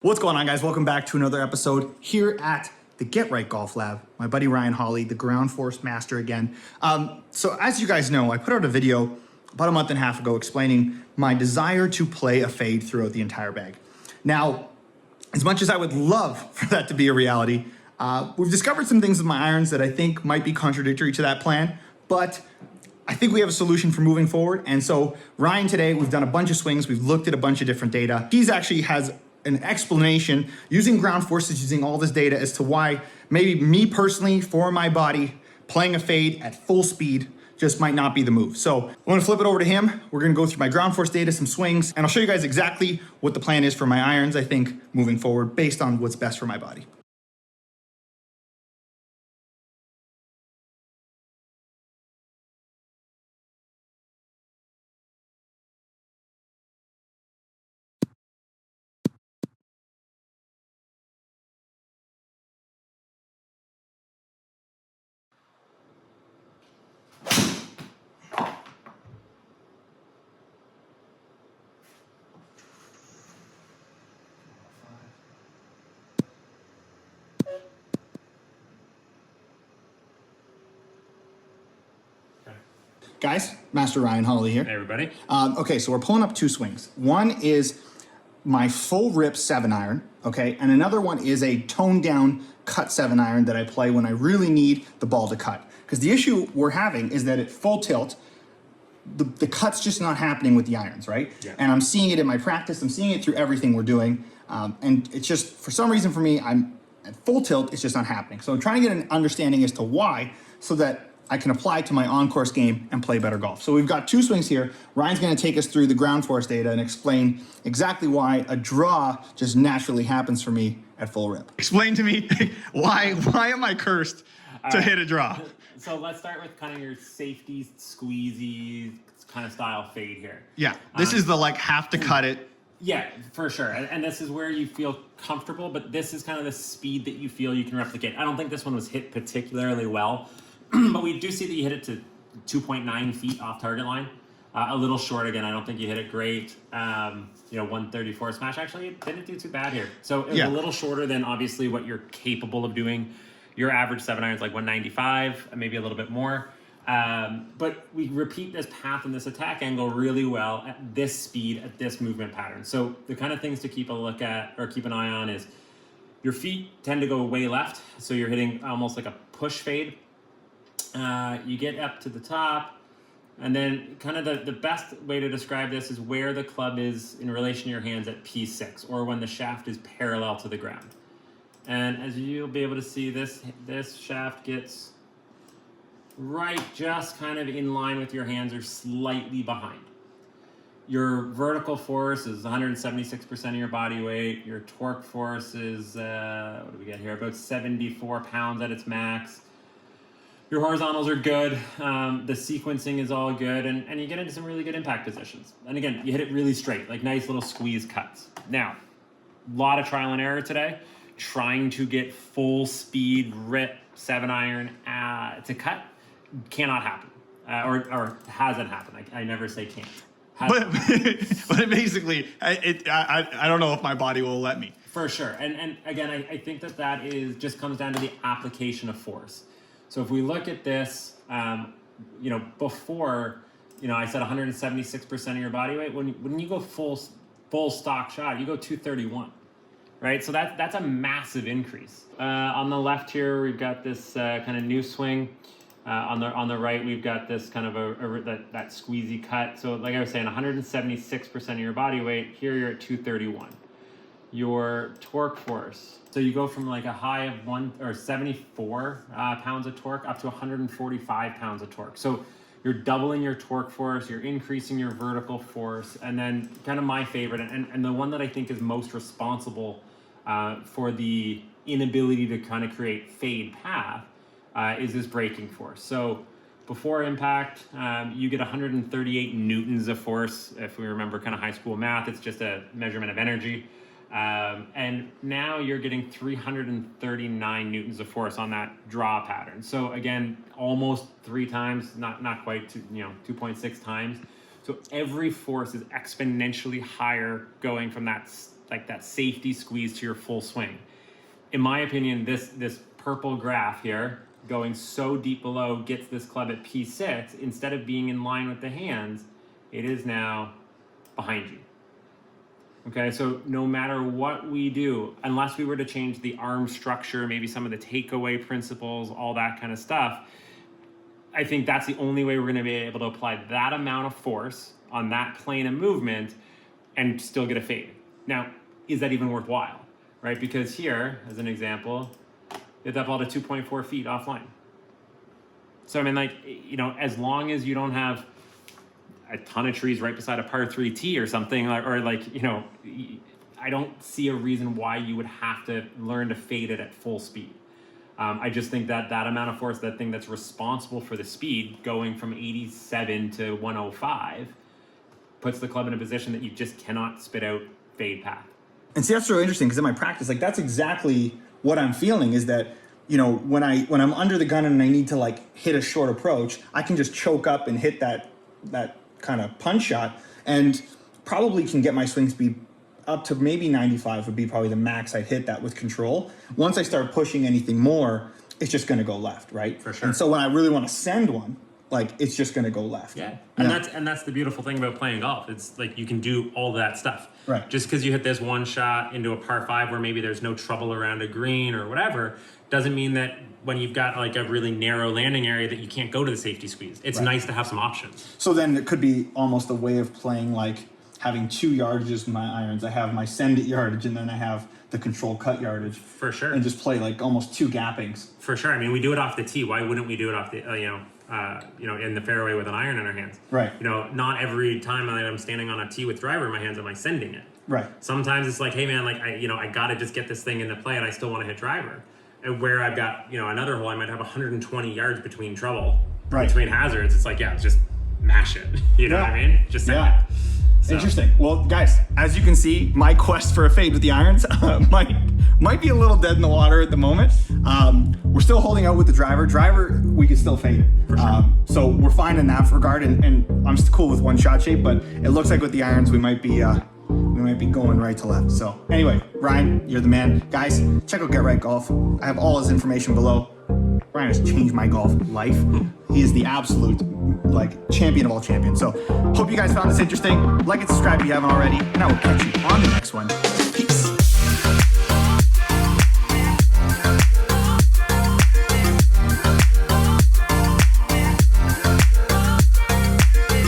What's going on, guys? Welcome back to another episode here at the Get Right Golf Lab. My buddy Ryan Hawley, the ground force master again. So as you guys know, I put out a video about a month and a half ago explaining my desire to play a fade throughout the entire bag. Now, as much as I would love for that to be a reality, we've discovered some things with my irons that I think might be contradictory to that plan, but I think we have a solution for moving forward. And so Ryan, today, we've done a bunch of swings. We've looked at a bunch of different data. He's actually has an explanation using ground forces, using all this data as to why maybe me personally, for my body, playing a fade at full speed just might not be the move. So I'm gonna flip it over to him. We're gonna go through my ground force data, some swings, and I'll show you guys exactly what the plan is for my irons, I think, moving forward based on what's best for my body. Guys, Master Ryan Hawley here. Hey, everybody. Okay, so we're pulling up two swings. One is my full rip 7-iron, okay? And another one is a toned down cut 7-iron that I play when I really need the ball to cut. Because the issue we're having is that at full tilt, the cut's just not happening with the irons, right? Yeah. And I'm seeing it in my practice. I'm seeing it through everything we're doing. And it's just, for some reason for me, I'm at full tilt, it's just not happening. So I'm trying to get an understanding as to why, so that I can apply it to my on-course game and play better golf. So we've got two swings here. Ryan's gonna take us through the ground force data and explain exactly why a draw just naturally happens for me at full rip. Explain to me, why am I cursed to hit a draw? So let's start with kind of your safety, squeezy kind of style fade here. Yeah, this is the like have to cut it. Yeah, for sure. And this is where you feel comfortable, but this is kind of the speed that you feel you can replicate. I don't think this one was hit particularly well, but we do see that you hit it to 2.9 feet off target line. A little short again. I don't think you hit it great. 134 smash. Actually, it didn't do too bad here. So it was a little shorter than obviously what you're capable of doing. Your average 7-iron is like 195, maybe a little bit more. But we repeat this path and this attack angle really well at this speed, at this movement pattern. So the kind of things to keep a look at or keep an eye on is your feet tend to go way left. So you're hitting almost like a push fade. You get up to the top, and then kind of the best way to describe this is where the club is in relation to your hands at P6, or when the shaft is parallel to the ground. And as you'll be able to see, this shaft gets right just kind of in line with your hands or slightly behind. Your vertical force is 176% of your body weight. Your torque force is, what do we get here? About 74 pounds at its max. Your horizontals are good. The sequencing is all good. And you get into some really good impact positions. And again, you hit it really straight, like nice little squeeze cuts. Now, a lot of trial and error today. Trying to get full speed rip 7-iron to cut cannot happen. Or hasn't happened. I never say can't. But basically, I don't know if my body will let me. For sure. And again, I think that is just comes down to the application of force. So if we look at this, before, I said 176% of your body weight. When you go full stock shot, you go 231, right? So that's a massive increase. On the left here, we've got this kind of new swing. On the right, we've got this kind of that squeezy cut. So like I was saying, 176% of your body weight. Here you're at 231. Your torque force. So you go from like a high of 74 pounds of torque up to 145 pounds of torque. So you're doubling your torque force, you're increasing your vertical force, and then kind of my favorite, and the one that I think is most responsible for the inability to kind of create fade path is this braking force. So before impact, you get 138 newtons of force. If we remember kind of high school math, it's just a measurement of energy. And now you're getting 339 newtons of force on that draw pattern. So again, almost 3 times, not quite, 2.6 times. So every force is exponentially higher going from that like that safety squeeze to your full swing. In my opinion, this purple graph here going so deep below gets this club at P6. Instead of being in line with the hands, it is now behind you. Okay, so no matter what we do, unless we were to change the arm structure, maybe some of the takeaway principles, all that kind of stuff, I think that's the only way we're going to be able to apply that amount of force on that plane of movement and still get a fade. Now, is that even worthwhile, right? Because here, as an example, hit that ball to 2.4 feet offline. So, I mean, like, you know, as long as you don't have a ton of trees right beside a par 3 tee or something, or like, you know, I don't see a reason why you would have to learn to fade it at full speed. I just think that that amount of force, that thing that's responsible for the speed going from 87 to 105, puts the club in a position that you just cannot spit out fade path. And see, that's really interesting because in my practice, like that's exactly what I'm feeling is that, you know, when I'm under the gun and I need to like hit a short approach, I can just choke up and hit that kind of punch shot and probably can get my swing speed up to maybe 95 would be probably the max I'd hit that with control. Once I start pushing anything more, it's just going to go left, right? For sure. And so when I really want to send one, like it's just going to go left. Yeah. And that's the beautiful thing about playing golf. It's like you can do all that stuff. Right. Just because you hit this one shot into a par 5 where maybe there's no trouble around a green or whatever, doesn't mean that when you've got like a really narrow landing area that you can't go to the safety squeeze. It's nice to have some options. So then it could be almost a way of playing like having 2 yardages in my irons. I have my send it yardage and then I have the control cut yardage. For sure. And just play like almost 2 gappings. For sure. I mean, we do it off the tee. Why wouldn't we do it off the, in the fairway with an iron in our hands? Right. You know, not every time that I'm standing on a tee with driver in my hands am I sending it. Right. Sometimes it's like, hey man, like I got to just get this thing into play and I still want to hit driver. And where I've got, another hole, I might have 120 yards between trouble, between hazards. It's like, just mash it. You know what I mean? Just send it. So. Interesting. Well, guys, as you can see, my quest for a fade with the irons might be a little dead in the water at the moment. We're still holding out with the driver. Driver, we can still fade it. For sure. So we're fine in that regard, and I'm still cool with one shot shape. But it looks like with the irons, we might be going right to left. So anyway, Ryan, you're the man. Guys, check out Get Right Golf. I have all his information below. Ryan has changed my golf life. He is the absolute champion of all champions. So hope you guys found this interesting. Like and subscribe if you haven't already, and I will catch you on the next one. Peace.